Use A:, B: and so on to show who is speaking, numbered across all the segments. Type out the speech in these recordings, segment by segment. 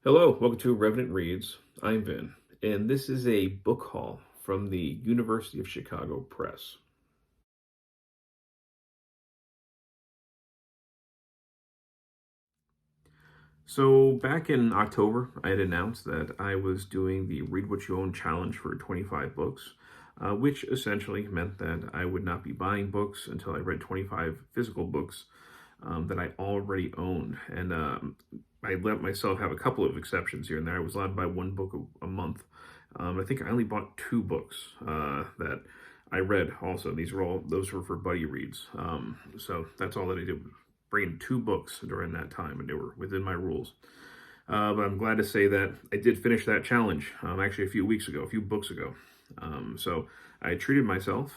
A: Hello, welcome to Revenant Reads. I'm Vin, and this is a book haul from the University of Chicago Press. So, back in October, I had announced that I was doing the Read What You Own challenge for 25 books, which essentially meant that I would not be buying books until I read 25 physical books that I already owned. And I let myself have a couple of exceptions here and there. I was allowed to buy one book a month. I think I only bought two books that I read also. Those were for buddy reads. So that's all that I did, bring in two books during that time, and they were within my rules. But I'm glad to say that I did finish that challenge actually a few books ago. So I treated myself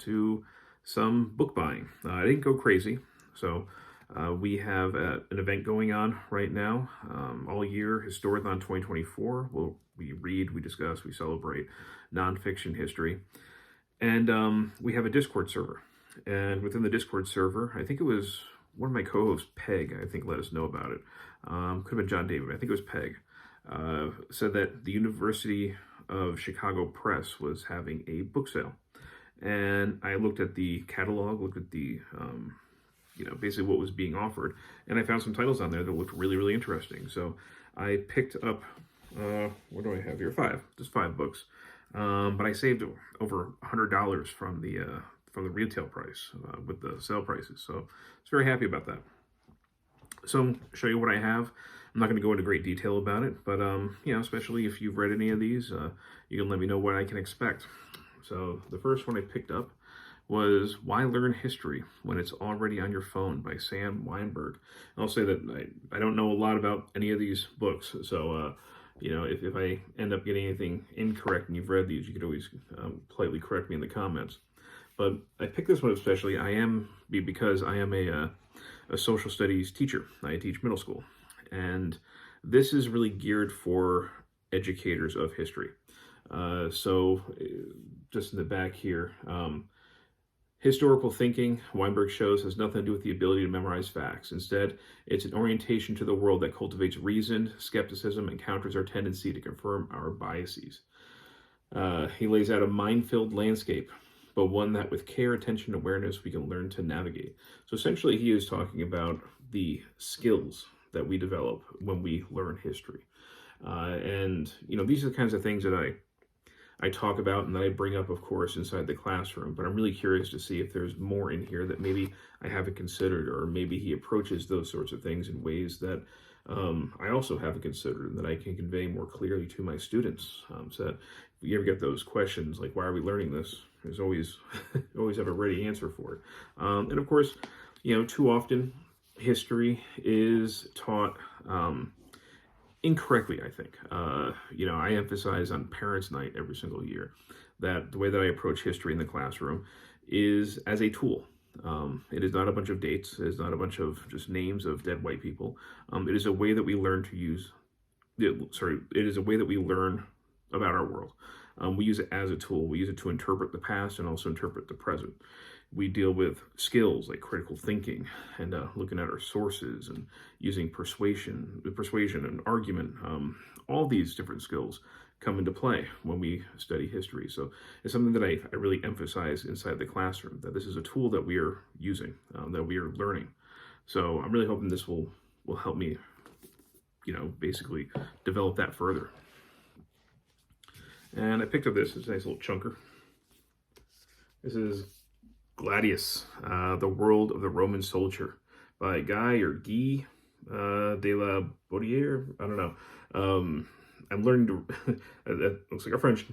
A: to some book buying. I didn't go crazy. So we have an event going on right now all year, Historathon 2024. We read, we discuss, we celebrate nonfiction history. And we have a Discord server. And within the Discord server, I think it was one of my co-hosts, Peg, I think let us know about it. Could have been John David, I think it was Peg. Said that the University of Chicago Press was having a book sale. And I looked at the catalog, looked at the basically what was being offered. And I found some titles on there that looked really, really interesting. So I picked up, what do I have here? Just five books. But I saved over $100 from the retail price with the sale prices. So I was very happy about that. So I'll show you what I have. I'm not going to go into great detail about it, but especially if you've read any of these, you can let me know what I can expect. So the first one I picked up was Why Learn History When It's Already on Your Phone by Sam Weinberg. And I'll say that I don't know a lot about any of these books, so if I end up getting anything incorrect and you've read these, you could always politely correct me in the comments. But I picked this one especially because I am a social studies teacher. I teach middle school, and this is really geared for educators of history. So just in the back here, historical thinking, Weinberg shows, has nothing to do with the ability to memorize facts. Instead, it's an orientation to the world that cultivates reason, skepticism, and counters our tendency to confirm our biases. He lays out a mind-filled landscape, but one that with care, attention, awareness, we can learn to navigate. So essentially, he is talking about the skills that we develop when we learn history. And these are the kinds of things that I talk about and that I bring up, of course, inside the classroom. But I'm really curious to see if there's more in here that maybe I haven't considered, or maybe he approaches those sorts of things in ways that I also haven't considered and that I can convey more clearly to my students. So that if you ever get those questions like, why are we learning this? There's always have a ready answer for it. And of course, too often history is taught incorrectly, I think. I emphasize on Parents' Night every single year that the way that I approach history in the classroom is as a tool. It is not a bunch of dates. It is not a bunch of just names of dead white people. It is a way that we learn to use. It is a way that we learn about our world. We use it as a tool. We use it to interpret the past and also interpret the present. We deal with skills like critical thinking and looking at our sources and using persuasion and argument. All these different skills come into play when we study history. So it's something that I really emphasize inside the classroom, that this is a tool that we are using, that we are learning. So I'm really hoping this will help me, basically develop that further. And I picked up this. It's a nice little chunker. This is Gladius, The World of the Roman Soldier by Guy de la Baudière. I don't know. I'm learning to, that looks like a French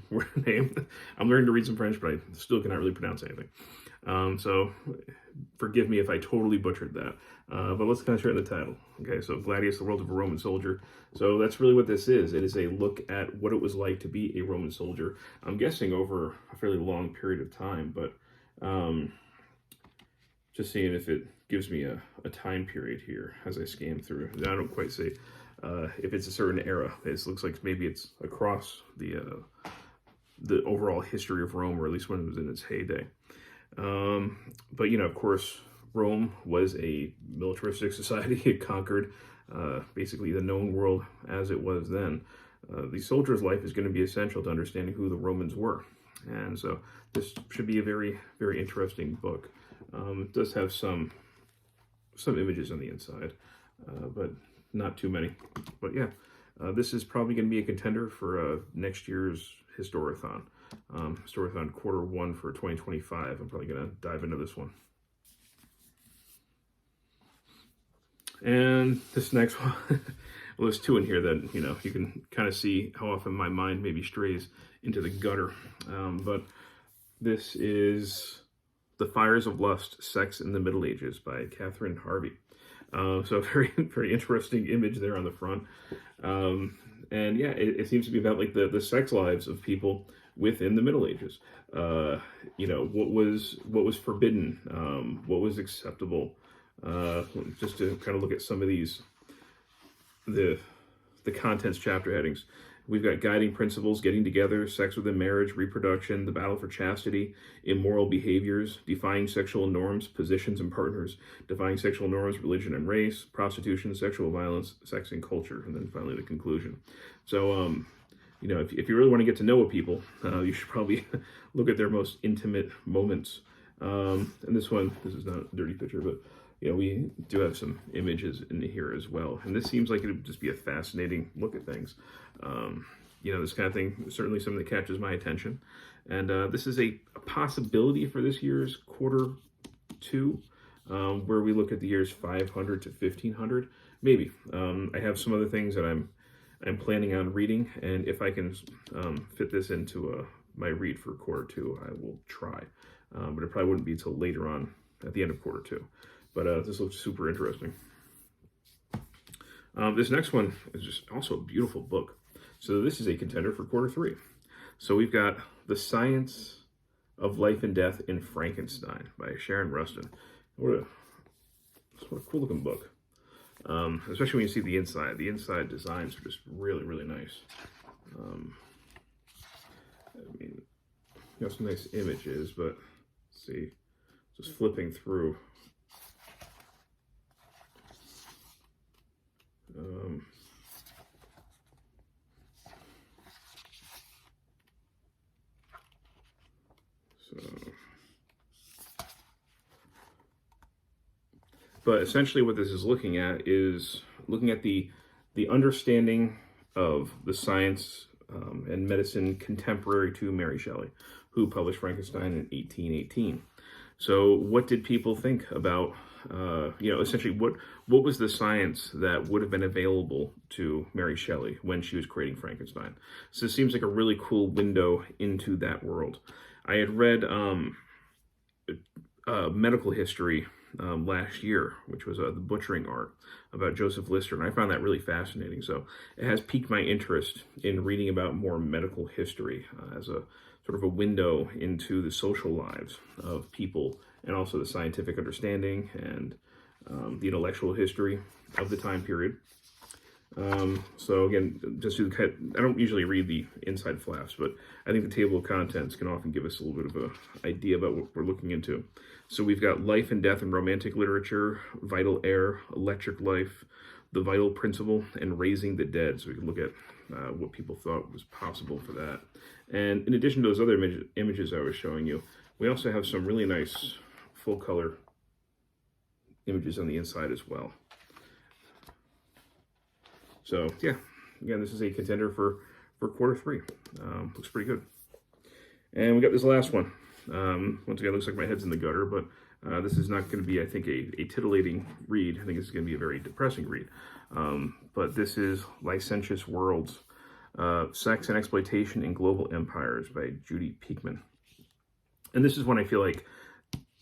A: name. I'm learning to read some French, but I still cannot really pronounce anything. So forgive me if I totally butchered that. But let's concentrate on the title. Okay, so Gladius, The World of a Roman Soldier. So that's really what this is. It is a look at what it was like to be a Roman soldier. I'm guessing over a fairly long period of time, but just seeing if it gives me a time period here as I scan through. I don't quite say if it's a certain era. It looks like maybe it's across the overall history of Rome, or at least when it was in its heyday. But of course, Rome was a militaristic society. It conquered basically the known world as it was then. The soldier's life is going to be essential to understanding who the Romans were. And so this should be a very, very interesting book. It does have some images on the inside, but not too many. But yeah, this is probably going to be a contender for next year's Historathon. Historathon Q1 for 2025. I'm probably going to dive into this one. And this next one, well, there's two in here that, you can kind of see how often my mind maybe strays into the gutter. But this is The Fires of Lust, Sex in the Middle Ages by Catherine Harvey. So very, very interesting image there on the front. And yeah, it seems to be about like the sex lives of people within the Middle Ages. What was forbidden, what was acceptable. Just to kind of look at some of these, the contents chapter headings. We've got guiding principles, getting together, sex within marriage, reproduction, the battle for chastity, immoral behaviors, defying sexual norms, positions and partners, defying sexual norms, religion and race, prostitution, sexual violence, sex and culture, and then finally the conclusion. So, if you really want to get to know a people, you should probably look at their most intimate moments. And this is not a dirty picture, but we do have some images in here as well. And this seems like it would just be a fascinating look at things. This kind of thing is certainly something that catches my attention. And this is a possibility for this year's Q2, where we look at the years 500 to 1500. Maybe. I have some other things that I'm planning on reading. And if I can fit this into my read for Q2, I will try. But it probably wouldn't be until later on at the end of Q2. But this looks super interesting. This next one is just also a beautiful book. So this is a contender for Q3. So we've got The Science of Life and Death in Frankenstein by Sharon Rustin. What a cool looking book. Especially when you see the inside. The inside designs are just really, really nice. You got some nice images, but let's see, just flipping through. But essentially what this is looking at is looking at the understanding of the science and medicine contemporary to Mary Shelley, who published Frankenstein in 1818. So what did people think about, essentially what was the science that would have been available to Mary Shelley when she was creating Frankenstein? So it seems like a really cool window into that world. I had read medical history last year, which was the butchering art about Joseph Lister, and I found that really fascinating. So it has piqued my interest in reading about more medical history as a sort of a window into the social lives of people, and also the scientific understanding and the intellectual history of the time period. So again, I don't usually read the inside flaps, but I think the table of contents can often give us a little bit of an idea about what we're looking into. So we've got Life and Death in Romantic Literature, Vital Air, Electric Life, The Vital Principle, and Raising the Dead. So we can look at what people thought was possible for that. And in addition to those other images I was showing you, we also have some really nice full color images on the inside as well. So yeah, again, this is a contender for Q3. Looks pretty good. And we got this last one. Once again, it looks like my head's in the gutter, but this is not going to be, I think, a titillating read. I think it's going to be a very depressing read. But this is Licentious Worlds, Sex and Exploitation in Global Empires by Judy Peekman. And this is one I feel like,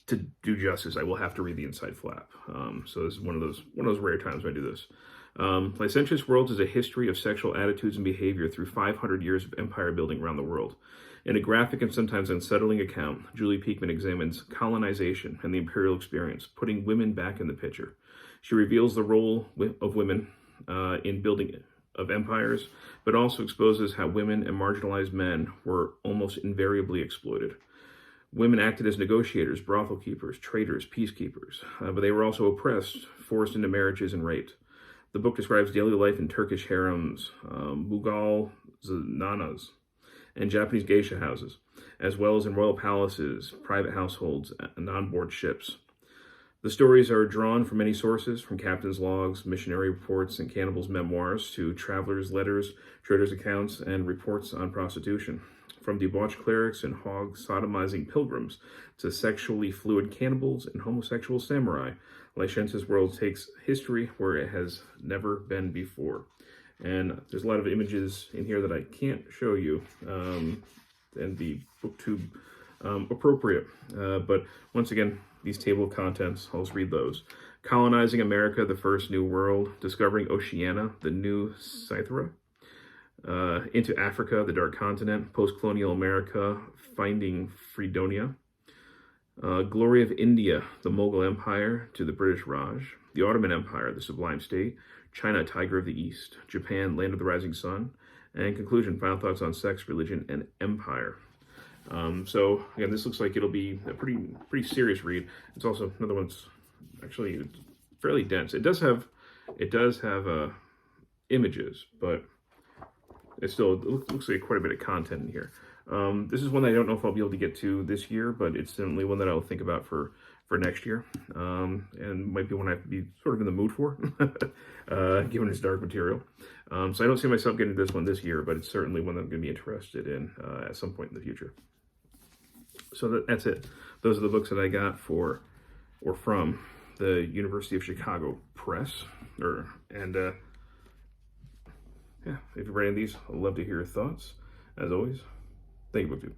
A: to do justice, I will have to read the inside flap. So this is one of those rare times when I do this. Licentious Worlds is a history of sexual attitudes and behavior through 500 years of empire building around the world. In a graphic and sometimes unsettling account, Julie Peekman examines colonization and the imperial experience, putting women back in the picture. She reveals the role of women in building of empires, but also exposes how women and marginalized men were almost invariably exploited. Women acted as negotiators, brothel keepers, traders, peacekeepers, but they were also oppressed, forced into marriages, and raped. The book describes daily life in Turkish harems, Mughal zananas, and Japanese geisha houses, as well as in royal palaces, private households, and onboard ships. The stories are drawn from many sources, from captains' logs, missionary reports, and cannibals' memoirs, to travelers' letters, traders' accounts, and reports on prostitution. From debauched clerics and hog sodomizing pilgrims to sexually fluid cannibals and homosexual samurai, Licentious World takes history where it has never been before. And there's a lot of images in here that I can't show you, and the booktube appropriate. But once again, these table of contents, I'll just read those. Colonizing America, the First New World. Discovering Oceania, the New Scythera. Into Africa, the Dark Continent. Post-colonial America, Finding Fredonia. Glory of India, the Mughal Empire to the British Raj. The Ottoman Empire, the Sublime State. China, Tiger of the East. Japan, Land of the Rising Sun. And conclusion, final thoughts on sex, religion, and empire. So again, this looks like it'll be a pretty serious read. It's also another one's actually fairly dense. It does have images, but it looks like quite a bit of content in here. This is one that I don't know if I'll be able to get to this year, but it's definitely one that I'll think about for next year, and might be one I have to be sort of in the mood for, given its dark material. So I don't see myself getting this one this year, but it's certainly one that I'm going to be interested in at some point in the future. So that's it. Those are the books that I got from the University of Chicago Press. Yeah, if you're writing these, I'd love to hear your thoughts. As always, thank you, BookTube.